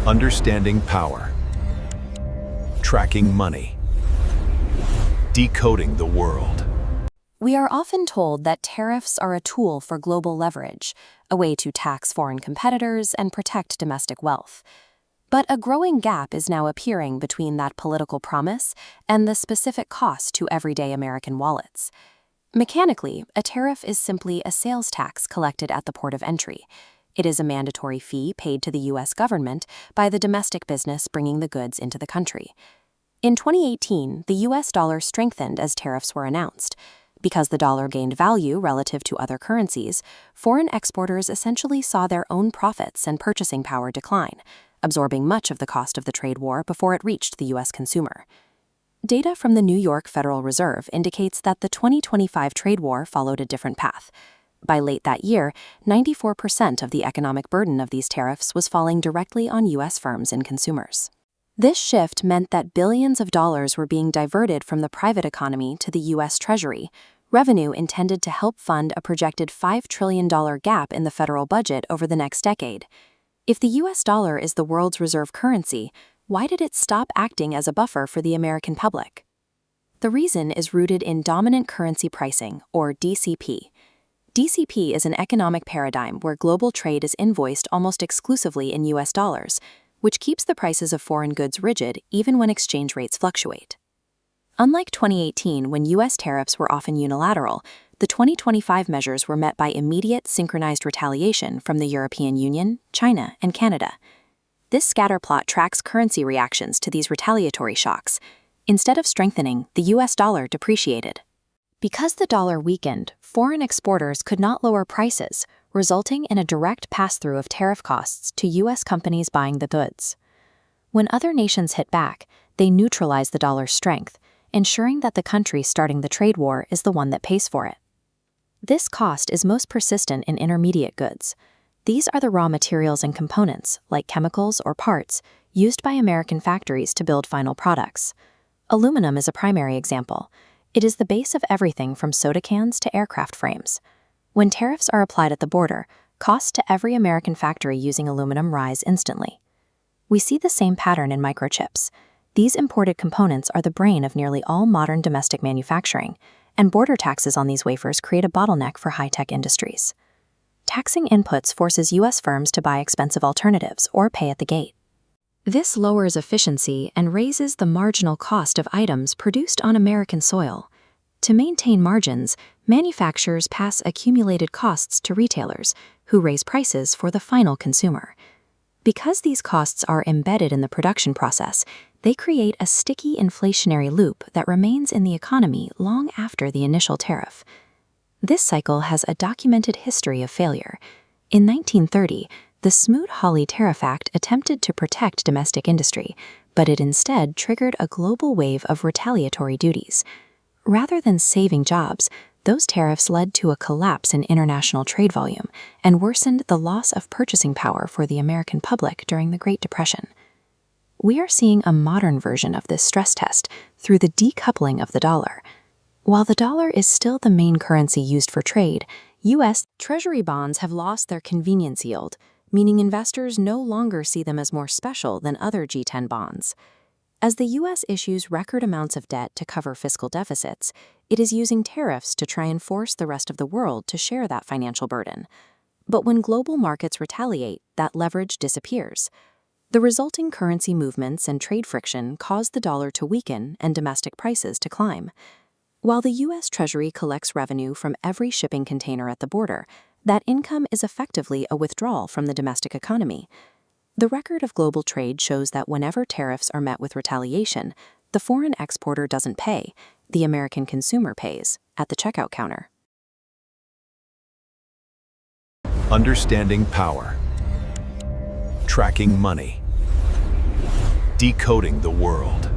Understanding power. Tracking money. Decoding the world. We are often told that tariffs are a tool for global leverage, a way to tax foreign competitors and protect domestic wealth. But a growing gap is now appearing between that political promise and the specific cost to everyday American wallets. Mechanically, a tariff is simply a sales tax collected at the port of entry. It is a mandatory fee paid to the U.S. government by the domestic business bringing the goods into the country. In 2018, the U.S. dollar strengthened as tariffs were announced. Because the dollar gained value relative to other currencies, foreign exporters essentially saw their own profits and purchasing power decline, absorbing much of the cost of the trade war before it reached the U.S. consumer. Data from the New York Federal Reserve indicates that the 2025 trade war followed a different path. By late that year, 94% of the economic burden of these tariffs was falling directly on U.S. firms and consumers. This shift meant that billions of dollars were being diverted from the private economy to the U.S. Treasury, revenue intended to help fund a projected $5 trillion gap in the federal budget over the next decade. If the U.S. dollar is the world's reserve currency, why did it stop acting as a buffer for the American public? The reason is rooted in dominant currency pricing, or DCP. DCP is an economic paradigm where global trade is invoiced almost exclusively in U.S. dollars, which keeps the prices of foreign goods rigid even when exchange rates fluctuate. Unlike 2018, when U.S. tariffs were often unilateral, the 2025 measures were met by immediate synchronized retaliation from the European Union, China, and Canada. This scatterplot tracks currency reactions to these retaliatory shocks. Instead of strengthening, the U.S. dollar depreciated. Because the dollar weakened, foreign exporters could not lower prices, resulting in a direct pass-through of tariff costs to U.S. companies buying the goods. When other nations hit back, they neutralized the dollar's strength, ensuring that the country starting the trade war is the one that pays for it. This cost is most persistent in intermediate goods. These are the raw materials and components, like chemicals or parts, used by American factories to build final products. Aluminum is a primary example. It is the base of everything from soda cans to aircraft frames. When tariffs are applied at the border, costs to every American factory using aluminum rise instantly. We see the same pattern in microchips. These imported components are the brain of nearly all modern domestic manufacturing, and border taxes on these wafers create a bottleneck for high-tech industries. Taxing inputs forces U.S. firms to buy expensive alternatives or pay at the gate. This lowers efficiency and raises the marginal cost of items produced on American soil. To maintain margins, manufacturers pass accumulated costs to retailers, who raise prices for the final consumer. Because these costs are embedded in the production process, they create a sticky inflationary loop that remains in the economy long after the initial tariff. This cycle has a documented history of failure. In 1930, the Smoot-Hawley Tariff Act attempted to protect domestic industry, but it instead triggered a global wave of retaliatory duties. Rather than saving jobs, those tariffs led to a collapse in international trade volume and worsened the loss of purchasing power for the American public during the Great Depression. We are seeing a modern version of this stress test through the decoupling of the dollar. While the dollar is still the main currency used for trade, U.S. Treasury bonds have lost their convenience yield, meaning investors no longer see them as more special than other G10 bonds. As the U.S. issues record amounts of debt to cover fiscal deficits, it is using tariffs to try and force the rest of the world to share that financial burden. But when global markets retaliate, that leverage disappears. The resulting currency movements and trade friction cause the dollar to weaken and domestic prices to climb. While the U.S. Treasury collects revenue from every shipping container at the border, that income is effectively a withdrawal from the domestic economy. The record of global trade shows that whenever tariffs are met with retaliation, the foreign exporter doesn't pay, the American consumer pays, at the checkout counter. Understanding power. Tracking money. Decoding the world.